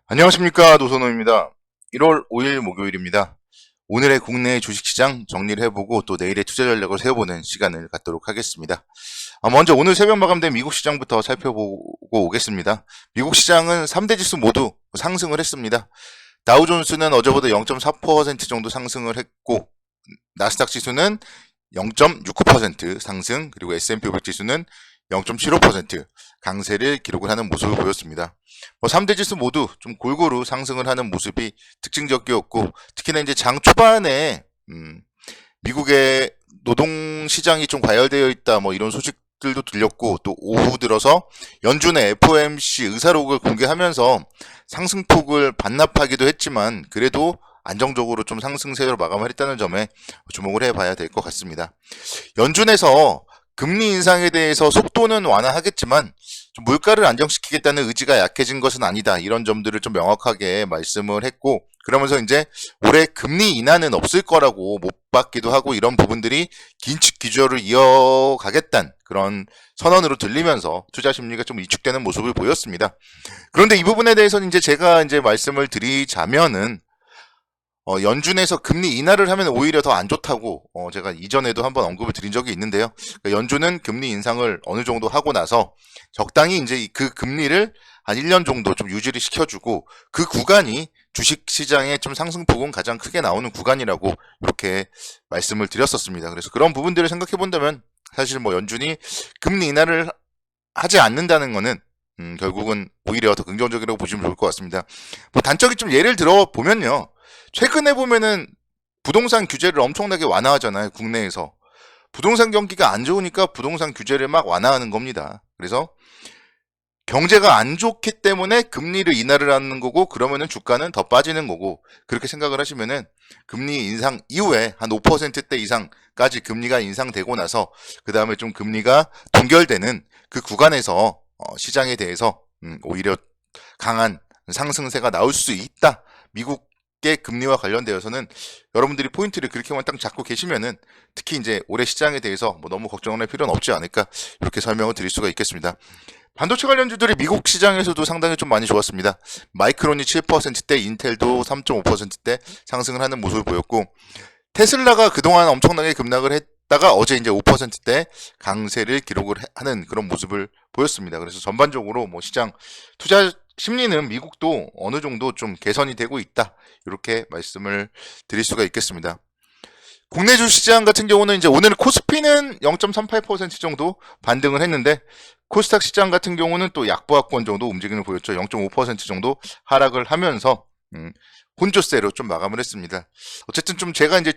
안녕하십니까, 노선호입니다. 1월 5일 목요일입니다. 오늘의 국내 주식시장 정리를 해보고 또 내일의 투자 전략을 세워보는 시간을 갖도록 하겠습니다. 먼저 오늘 새벽 마감된 미국 시장부터 살펴보고 오겠습니다. 미국 시장은 3대 지수 모두 상승을 했습니다. 다우존스는 어제보다 0.4% 정도 상승을 했고, 나스닥 지수는 0.69% 상승, 그리고 S&P 500 지수는 0.75% 강세를 기록을 하는 모습을 보였습니다. 3대 지수 모두 좀 골고루 상승을 하는 모습이 특징적이었고, 특히나 이제 장 초반에 미국의 노동시장이 좀 과열되어 있다, 이런 소식들도 들렸고, 또 오후 들어서 연준의 FOMC 의사록을 공개하면서 상승폭을 반납하기도 했지만, 그래도 안정적으로 좀 상승세로 마감을 했다는 점에 주목을 해봐야 될 것 같습니다. 연준에서 금리 인상에 대해서 속도는 완화하겠지만 좀 물가를 안정시키겠다는 의지가 약해진 것은 아니다, 이런 점들을 좀 명확하게 말씀을 했고, 그러면서 이제 올해 금리 인하는 없을 거라고 못 받기도 하고, 이런 부분들이 긴축 기조를 이어가겠다는 그런 선언으로 들리면서 투자 심리가 좀 위축되는 모습을 보였습니다. 그런데 이 부분에 대해서는 이제 제가 이제 말씀을 드리자면은 연준에서 금리 인하를 하면 오히려 더 안 좋다고 제가 이전에도 한번 언급을 드린 적이 있는데요. 그러니까 연준은 금리 인상을 어느 정도 하고 나서 적당히 이제 그 금리를 한 1년 정도 좀 유지를 시켜주고, 그 구간이 주식 시장의 좀 상승폭은 가장 크게 나오는 구간이라고 이렇게 말씀을 드렸었습니다. 그래서 그런 부분들을 생각해 본다면 사실 연준이 금리 인하를 하지 않는다는 거는 결국은 오히려 더 긍정적이라고 보시면 좋을 것 같습니다. 단적인 좀 예를 들어 보면요. 최근에 보면은 부동산 규제를 엄청나게 완화하잖아요, 국내에서. 부동산 경기가 안 좋으니까 부동산 규제를 막 완화하는 겁니다. 그래서 경제가 안 좋기 때문에 금리를 인하를 하는 거고, 그러면은 주가는 더 빠지는 거고, 그렇게 생각을 하시면은 금리 인상 이후에 한 5%대 이상까지 금리가 인상되고 나서 그 다음에 좀 금리가 동결되는 그 구간에서 시장에 대해서 오히려 강한 상승세가 나올 수 있다. 미국의 금리와 관련되어서는 여러분들이 포인트를 그렇게만 딱 잡고 계시면은 특히 이제 올해 시장에 대해서 너무 걱정을 할 필요는 없지 않을까, 이렇게 설명을 드릴 수가 있겠습니다. 반도체 관련주들이 미국 시장에서도 상당히 좀 많이 좋았습니다. 마이크론이 7%대, 인텔도 3.5%대 상승을 하는 모습을 보였고, 테슬라가 그동안 엄청나게 급락을 했다가 어제 이제 5%대 강세를 기록을 하는 그런 모습을 보였습니다. 그래서 전반적으로 시장 투자 심리는 미국도 어느 정도 좀 개선이 되고 있다, 이렇게 말씀을 드릴 수가 있겠습니다. 국내 주시장 같은 경우는 이제 오늘 코스피는 0.38% 정도 반등을 했는데, 코스닥 시장 같은 경우는 또 약보합권 정도 움직임을 보였죠. 0.5% 정도 하락을 하면서 혼조세로 좀 마감을 했습니다. 어쨌든 좀 제가 이제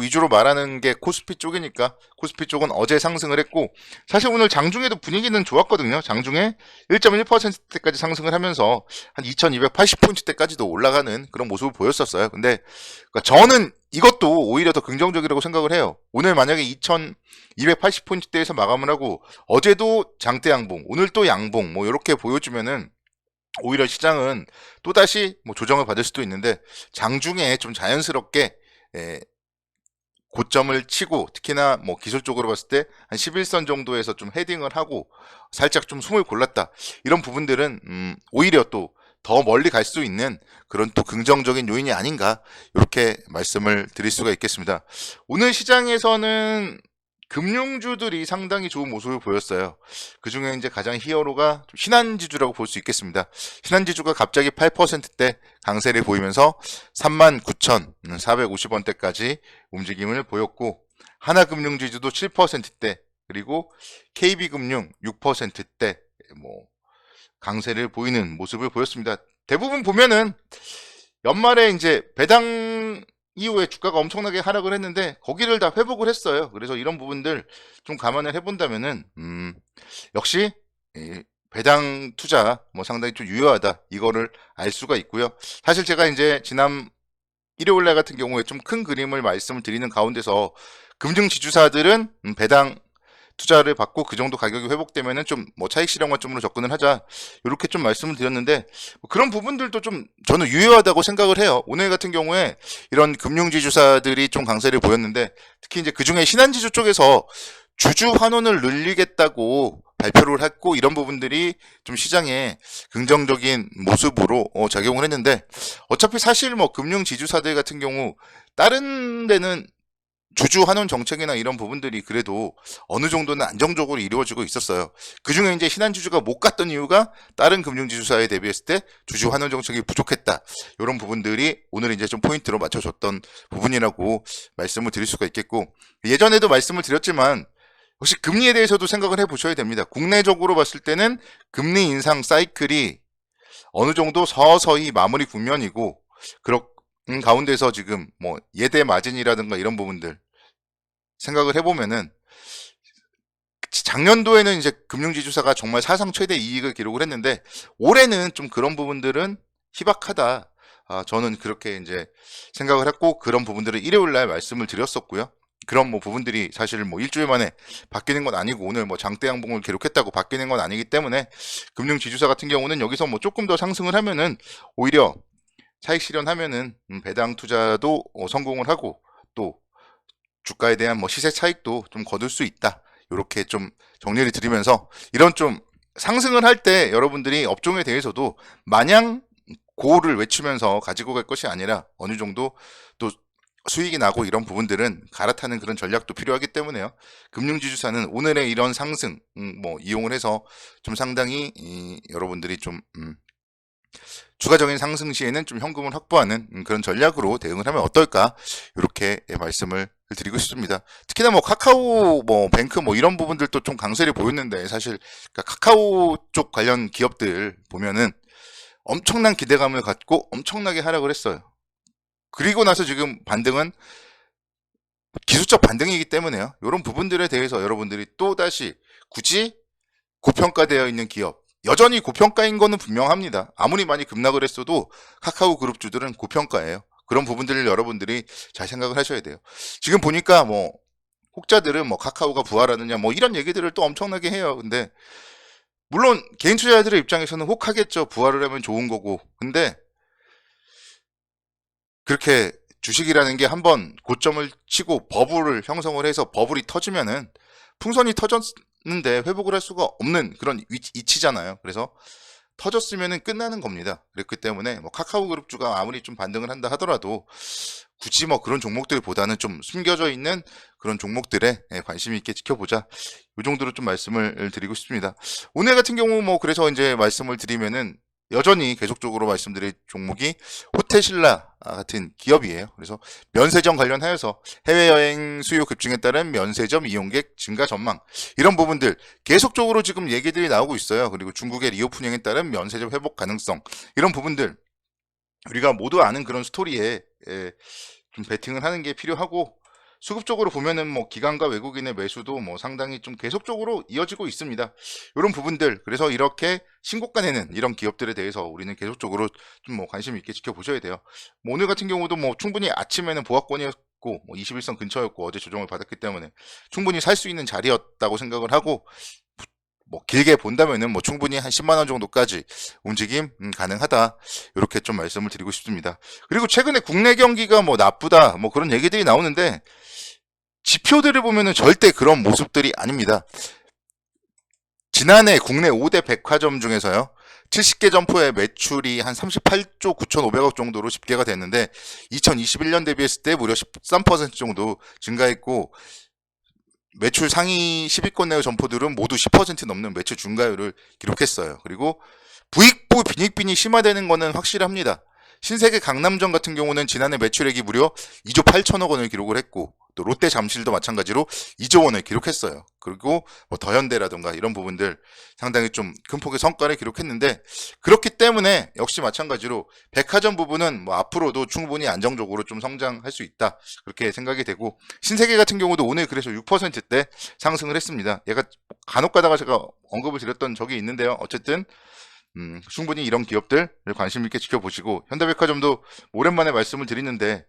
위주로 말하는 게 코스피 쪽이니까, 코스피 쪽은 어제 상승을 했고, 사실 오늘 장중에도 분위기는 좋았거든요. 장중에 1.1%대까지 상승을 하면서 한 2280포인트대까지도 올라가는 그런 모습을 보였었어요. 근데 그러니까 저는 이것도 오히려 더 긍정적이라고 생각을 해요. 오늘 만약에 2280포인트대에서 마감을 하고 어제도 장대 양봉, 오늘 또 양봉 이렇게 보여주면은 오히려 시장은 또다시 조정을 받을 수도 있는데, 장중에 좀 자연스럽게 고점을 치고, 특히나 기술적으로 봤을 때 한 11선 정도에서 좀 헤딩을 하고 살짝 좀 숨을 골랐다, 이런 부분들은 오히려 또 더 멀리 갈 수 있는 그런 또 긍정적인 요인이 아닌가, 이렇게 말씀을 드릴 수가 있겠습니다. 오늘 시장에서는 금융주들이 상당히 좋은 모습을 보였어요. 그 중에 이제 가장 히어로가 신한지주라고 볼 수 있겠습니다. 신한지주가 갑자기 8%대 강세를 보이면서 39,450원대까지 움직임을 보였고, 하나금융지주도 7%대, 그리고 KB금융 6%대 강세를 보이는 모습을 보였습니다. 대부분 보면은 연말에 이제 배당 이후에 주가가 엄청나게 하락을 했는데 거기를 다 회복을 했어요. 그래서 이런 부분들 좀 감안을 해본다면은 역시 배당 투자 상당히 좀 유효하다, 이거를 알 수가 있고요. 사실 제가 이제 지난 일요일날 같은 경우에 좀 큰 그림을 말씀을 드리는 가운데서 금융지주사들은 배당 투자를 받고 그 정도 가격이 회복되면은 좀 차익 실현 관점으로 접근을 하자, 이렇게 좀 말씀을 드렸는데, 그런 부분들도 좀 저는 유효하다고 생각을 해요. 오늘 같은 경우에 이런 금융지주사들이 좀 강세를 보였는데, 특히 이제 그 중에 신한지주 쪽에서 주주 환원을 늘리겠다고 발표를 했고 이런 부분들이 좀 시장에 긍정적인 모습으로 작용을 했는데 어차피 사실 뭐 금융 지주사들 같은 경우 다른 데는 주주 환원 정책이나 이런 부분들이 그래도 어느 정도는 안정적으로 이루어지고 있었어요. 그중에 이제 신한주주가 못 갔던 이유가 다른 금융지주사에 대비했을 때 주주 환원 정책이 부족했다. 이런 부분들이 오늘 이제 좀 포인트로 맞춰줬던 부분이라고 말씀을 드릴 수가 있겠고, 예전에도 말씀을 드렸지만 혹시 금리에 대해서도 생각을 해보셔야 됩니다. 국내적으로 봤을 때는 금리 인상 사이클이 어느 정도 서서히 마무리 국면이고, 그런 가운데서 지금 뭐 예대 마진이라든가 이런 부분들 생각을 해보면은 작년도에는 이제 금융지주사가 정말 사상 최대 이익을 기록을 했는데 올해는 좀 그런 부분들은 희박하다. 저는 그렇게 이제 생각을 했고 그런 부분들을 일요일 날 말씀을 드렸었고요. 그런 뭐 부분들이 사실 뭐 일주일 만에 바뀌는 건 아니고 오늘 뭐 장대 양봉을 기록했다고 바뀌는 건 아니기 때문에 금융지주사 같은 경우는 여기서 뭐 조금 더 상승을 하면은 오히려 차익 실현하면은 배당 투자도 성공을 하고 또 주가에 대한 뭐 시세 차익도 좀 거둘 수 있다. 이렇게 좀 정리를 드리면서 이런 좀 상승을 할 때 여러분들이 업종에 대해서도 마냥 고를 외치면서 가지고 갈 것이 아니라 어느 정도 또 수익이 나고 이런 부분들은 갈아타는 그런 전략도 필요하기 때문에요. 금융지주사는 오늘의 이런 상승 뭐 이용을 해서 좀 상당히 여러분들이 좀 추가적인 상승 시에는 좀 현금을 확보하는 그런 전략으로 대응을 하면 어떨까 이렇게 말씀을 드리고 싶습니다. 특히나 뭐 카카오 뭐 뱅크 뭐 이런 부분들도 좀 강세를 보였는데 사실 그러니까 카카오 쪽 관련 기업들 보면은 엄청난 기대감을 갖고 엄청나게 하락을 했어요. 그리고 나서 지금 반등은 기술적 반등이기 때문에요. 이런 부분들에 대해서 여러분들이 또다시 굳이 고평가되어 있는 기업, 여전히 고평가인 거는 분명합니다. 아무리 많이 급락을 했어도 카카오 그룹주들은 고평가예요. 그런 부분들을 여러분들이 잘 생각을 하셔야 돼요. 지금 보니까 뭐 혹자들은 뭐 카카오가 부활하느냐 뭐 이런 얘기들을 또 엄청나게 해요. 근데 물론 개인 투자자들의 입장에서는 혹하겠죠. 부활을 하면 좋은 거고. 근데 그렇게 주식이라는 게 한번 고점을 치고 버블을 형성을 해서 버블이 터지면은 풍선이 터졌는데 회복을 할 수가 없는 그런 이치잖아요. 그래서 터졌으면은 끝나는 겁니다. 그렇기 때문에 뭐 카카오 그룹주가 아무리 좀 반등을 한다 하더라도 굳이 뭐 그런 종목들보다는 좀 숨겨져 있는 그런 종목들에 관심 있게 지켜보자. 이 정도로 좀 말씀을 드리고 싶습니다. 오늘 같은 경우 뭐 그래서 이제 말씀을 드리면은 여전히 계속적으로 말씀드릴 종목이 호텔신라 같은 기업이에요. 그래서 면세점 관련하여서 해외여행 수요 급증에 따른 면세점 이용객 증가 전망 이런 부분들 계속적으로 지금 얘기들이 나오고 있어요. 그리고 중국의 리오프닝에 따른 면세점 회복 가능성 이런 부분들 우리가 모두 아는 그런 스토리에 좀 베팅을 하는 게 필요하고 수급적으로 보면은 뭐 기관과 외국인의 매수도 뭐 상당히 좀 계속적으로 이어지고 있습니다. 이런 부분들 그래서 이렇게 신고가 내는 이런 기업들에 대해서 우리는 계속적으로 좀 뭐 관심 있게 지켜보셔야 돼요. 뭐 오늘 같은 경우도 뭐 충분히 아침에는 보합권이었고 뭐 21선 근처였고 어제 조정을 받았기 때문에 충분히 살 수 있는 자리였다고 생각을 하고 뭐 길게 본다면은 뭐 충분히 한 10만 원 정도까지 움직임 가능하다 이렇게 좀 말씀을 드리고 싶습니다. 그리고 최근에 국내 경기가 뭐 나쁘다 뭐 그런 얘기들이 나오는데 지표들을 보면은 절대 그런 모습들이 아닙니다. 지난해 국내 5대 백화점 중에서요 70개 점포의 매출이 한 38조 9,500억 정도로 집계가 됐는데 2021년 대비했을 때 무려 13% 정도 증가했고 매출 상위 10위권 내의 점포들은 모두 10% 넘는 매출 증가율을 기록했어요. 그리고 부익부 빈익빈이 심화되는 것은 확실합니다. 신세계 강남점 같은 경우는 지난해 매출액이 무려 2조 8천억 원을 기록을 했고 또 롯데 잠실도 마찬가지로 2조 원을 기록했어요. 그리고 뭐 더현대라든가 이런 부분들 상당히 좀 큰 폭의 성과를 기록했는데 그렇기 때문에 역시 마찬가지로 백화점 부분은 뭐 앞으로도 충분히 안정적으로 좀 성장할 수 있다 그렇게 생각이 되고 신세계 같은 경우도 오늘 그래서 6%대 상승을 했습니다. 얘가 간혹 가다가 제가 언급을 드렸던 적이 있는데요. 어쨌든 충분히 이런 기업들을 관심 있게 지켜보시고 현대백화점도 오랜만에 말씀을 드리는데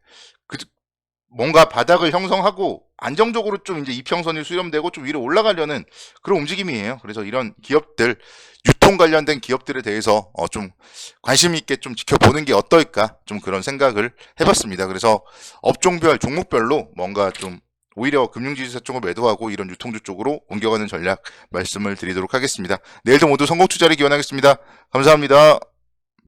뭔가 바닥을 형성하고 안정적으로 좀 이제 이평선이 수렴되고 좀 위로 올라가려는 그런 움직임이에요. 그래서 이런 기업들 유통 관련된 기업들에 대해서 좀 관심 있게 좀 지켜보는 게 어떨까 좀 그런 생각을 해봤습니다. 그래서 업종별 종목별로 뭔가 좀 오히려 금융지주사 쪽을 매도하고 이런 유통주 쪽으로 옮겨가는 전략 말씀을 드리도록 하겠습니다. 내일도 모두 성공 투자를 기원하겠습니다. 감사합니다.